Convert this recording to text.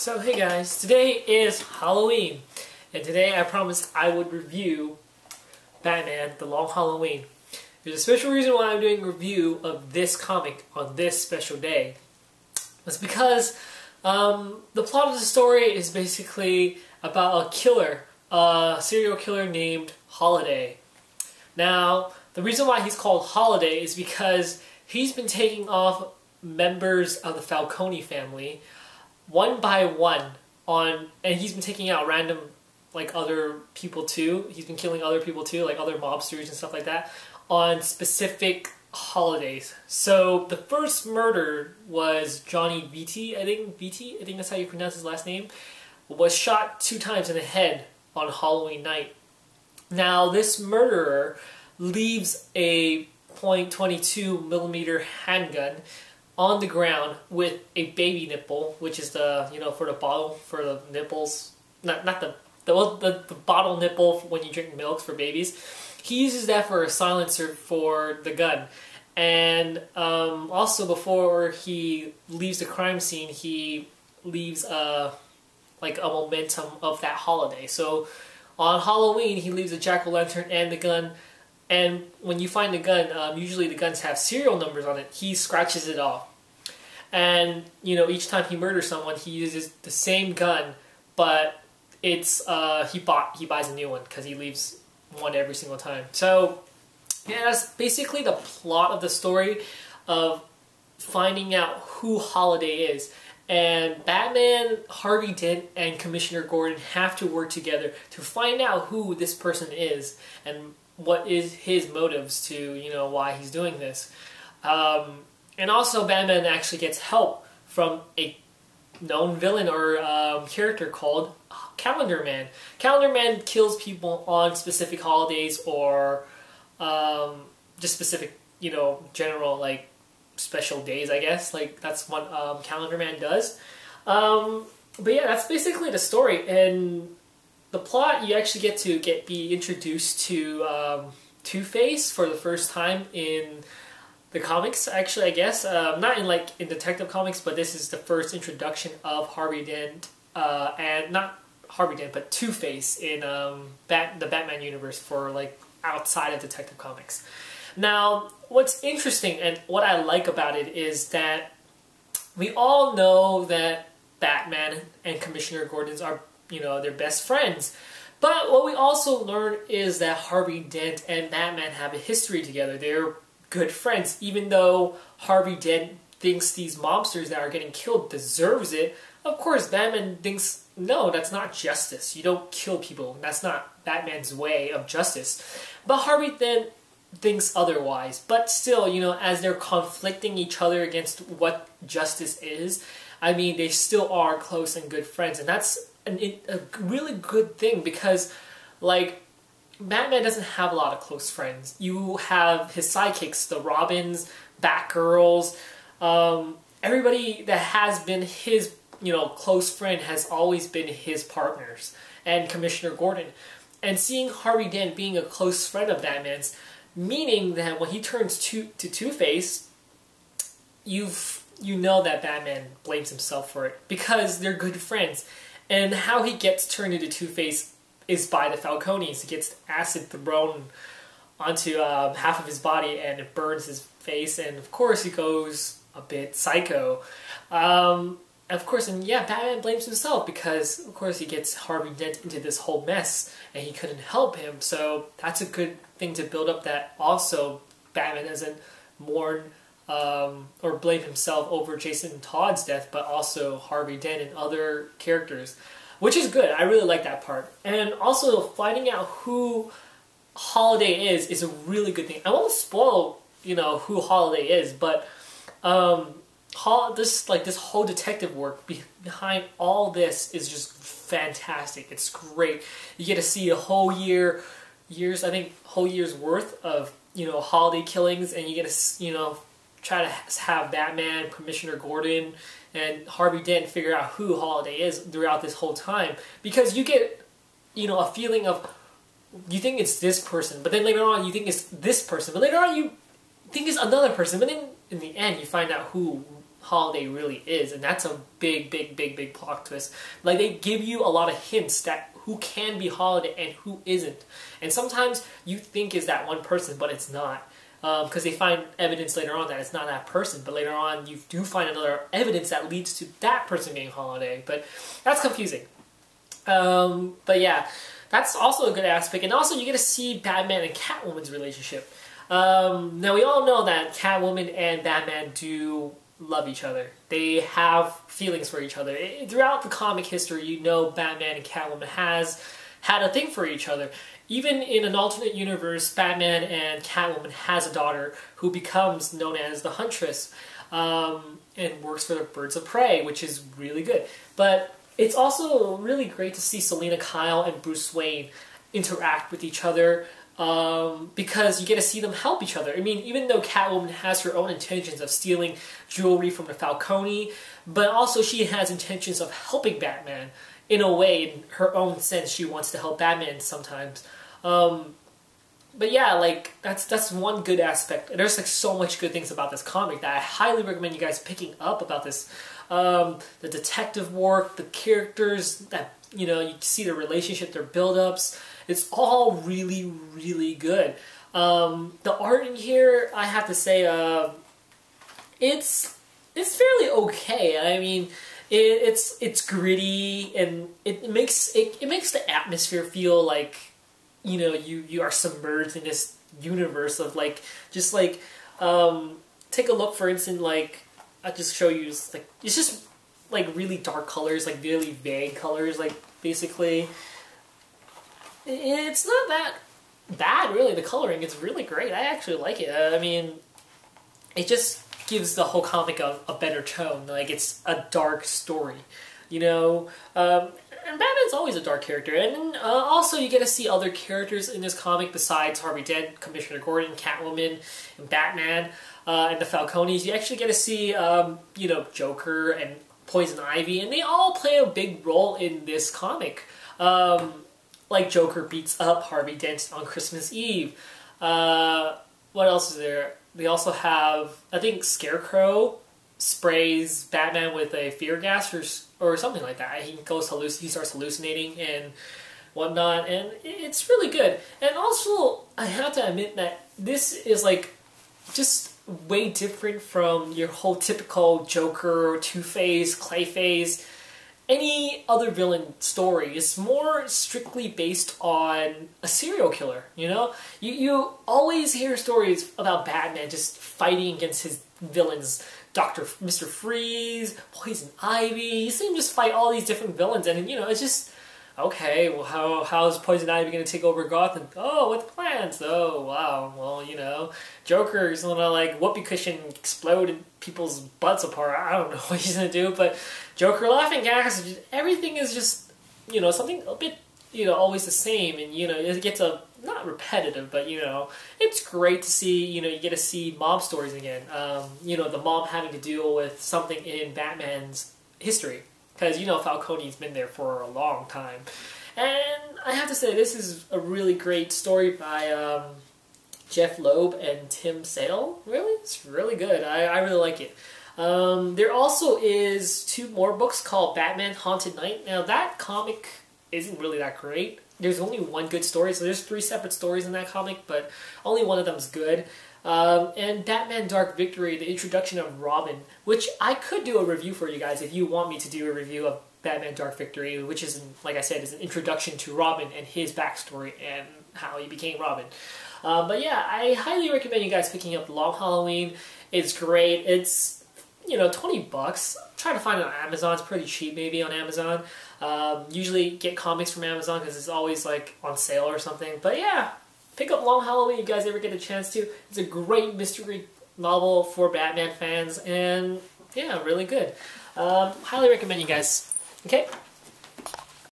So hey guys, today is Halloween, and today I promised I would review Batman The Long Halloween. There's a special reason why I'm doing a review of this comic on this special day. It's because the plot of the story is basically about a killer, a serial killer named Holiday. Now, the reason why he's called Holiday is because he's been taking off members of the Falcone family one by one and he's been taking out random, like, other people too. He's been killing other people too, like other mobsters and stuff like that, on specific holidays. So the first murder was Johnny Vitti, I think that's how you pronounce his last name, was shot 2 times in the head on Halloween night. Now this murderer leaves a .22mm handgun on the ground with a baby nipple, which is the, for the bottle, for the nipples, not the bottle nipple when you drink milk for babies. He uses that for a silencer for the gun. And also before he leaves the crime scene, he leaves like a momentum of that holiday. So on Halloween, he leaves a jack-o'-lantern and the gun. And when you find the gun, usually the guns have serial numbers on it. He scratches it off. And, each time he murders someone, he uses the same gun, but it's, he buys a new one because he leaves one every single time. So, yeah, that's basically the plot of the story of finding out who Holiday is. And Batman, Harvey Dent, and Commissioner Gordon have to work together to find out who this person is and what is his motives to, why he's doing this. And also Batman actually gets help from a known villain or character called Calendar Man. Calendar Man kills people on specific holidays or just specific, general, like, special days, I guess. Like, that's what Calendar Man does. But yeah, that's basically the story. And the plot, you actually get to be introduced to Two-Face for the first time in the comics, actually, I guess. Not in Detective Comics, but this is the first introduction of Harvey Dent, and not Harvey Dent, but Two-Face in the Batman universe for, like, outside of Detective Comics. Now, what's interesting and what I like about it is that we all know that Batman and Commissioner Gordon are, they're best friends. But what we also learn is that Harvey Dent and Batman have a history together. They're good friends, even though Harvey Dent thinks these mobsters that are getting killed deserves it. Of course, Batman thinks, no, that's not justice. You don't kill people. That's not Batman's way of justice. But Harvey Dent thinks otherwise. But still, as they're conflicting each other against what justice is, I mean, they still are close and good friends. And that's a really good thing because, like, Batman doesn't have a lot of close friends. You have his sidekicks, the Robins, Batgirls, everybody that has been his, close friend has always been his partners, and Commissioner Gordon. And seeing Harvey Dent being a close friend of Batman's, meaning that when he turns to Two-Face, you know that Batman blames himself for it because they're good friends. And how he gets turned into Two-Face is by the Falcones. He gets acid thrown onto half of his body and it burns his face, and of course he goes a bit psycho. Of course, and yeah, Batman blames himself because of course he gets Harvey Dent into this whole mess and he couldn't help him. So that's a good thing to build up, that also Batman doesn't mourn or blame himself over Jason Todd's death, but also Harvey Dent and other characters. Which is good. I really like that part. And also, finding out who Holiday is a really good thing. I won't spoil, who Holiday is, but this whole detective work behind all this is just fantastic. It's great. You get to see a whole year's worth of, Holiday killings, and you get to, try to have Batman, Commissioner Gordon, and Harvey Dent figure out who Holiday is throughout this whole time. Because you get, a feeling of, you think it's this person, but then later on you think it's this person, but later on you think it's another person, but then in the end you find out who holiday really is, and that's a big plot twist. Like, they give you a lot of hints that who can be holiday and who isn't. And sometimes you think is that one person, but it's not. Because they find evidence later on that it's not that person, but later on you do find another evidence that leads to that person being holiday. But that's confusing. But yeah, that's also a good aspect. And also you get to see Batman and Catwoman's relationship. Now we all know that Catwoman and Batman do love each other. They have feelings for each other. Throughout the comic history, you know Batman and Catwoman has had a thing for each other. Even in an alternate universe, Batman and Catwoman has a daughter who becomes known as the Huntress, and works for the Birds of Prey, which is really good. But it's also really great to see Selina Kyle and Bruce Wayne interact with each other, because you get to see them help each other. I mean, even though Catwoman has her own intentions of stealing jewelry from the Falcone, but also she has intentions of helping Batman. In a way, in her own sense, she wants to help Batman sometimes. But yeah, like, that's one good aspect. There's like so much good things about this comic that I highly recommend you guys picking up about this. The detective work, the characters, that, you know, you see their relationship, their build-ups. It's all really, really good. The art in here, I have to say, it's fairly okay. I mean, it's gritty, and it makes the atmosphere feel like, you know, you are submerged in this universe of like, just like, take a look, for instance, like, I'll just show you, like, it's just like really dark colors, like really vague colors, like, basically. It's not that bad, really. The coloring is really great. I actually like it. I mean, it just gives the whole comic a better tone. Like, it's a dark story, you know? And Batman's always a dark character. And also you get to see other characters in this comic besides Harvey Dent, Commissioner Gordon, Catwoman, and Batman, and the Falcones. You actually get to see, you know, Joker and Poison Ivy, and they all play a big role in this comic. Like, Joker beats up Harvey Dent on Christmas Eve. What else is there? They also have, I think, Scarecrow sprays Batman with a fear gas or something like that. He starts hallucinating and whatnot, and it's really good. And also, I have to admit that this is like just way different from your whole typical Joker, Two-Face, Clayface, any other villain story. Is more strictly based on a serial killer, you know? You always hear stories about Batman just fighting against his villains. Mr. Freeze, Poison Ivy, you see him just fight all these different villains, and, you know, it's just, okay, well, how's Poison Ivy going to take over Gotham? Oh, with plans. Oh, wow. Well, you know, Joker's going to, like, whoopee cushion explode people's butts apart. I don't know what he's going to do, but Joker laughing gas, everything is just, you know, something a bit, you know, always the same, and, you know, it gets not repetitive, but, you know, it's great to see, you know, you get to see mob stories again. You know, the mob having to deal with something in Batman's history. Because, you know, Falcone's been there for a long time. And I have to say, this is a really great story by Jeff Loeb and Tim Sale. Really? It's really good. I really like it. There also is 2 more books called Batman Haunted Knight. Now, that comic isn't really that great. There's only one good story, so there's 3 separate stories in that comic, but only one of them is good. And Batman Dark Victory, the introduction of Robin, which I could do a review for you guys if you want me to do a review of Batman Dark Victory, which is, like I said, is an introduction to Robin and his backstory and how he became Robin. But yeah, I highly recommend you guys picking up Long Halloween. It's great. It's, you know, $20. Try to find it on Amazon. It's pretty cheap, maybe, on Amazon. Usually get comics from Amazon because it's always like on sale or something. But yeah, pick up Long Halloween if you guys ever get a chance to. It's a great mystery novel for Batman fans, and yeah, really good. Highly recommend you guys. Okay,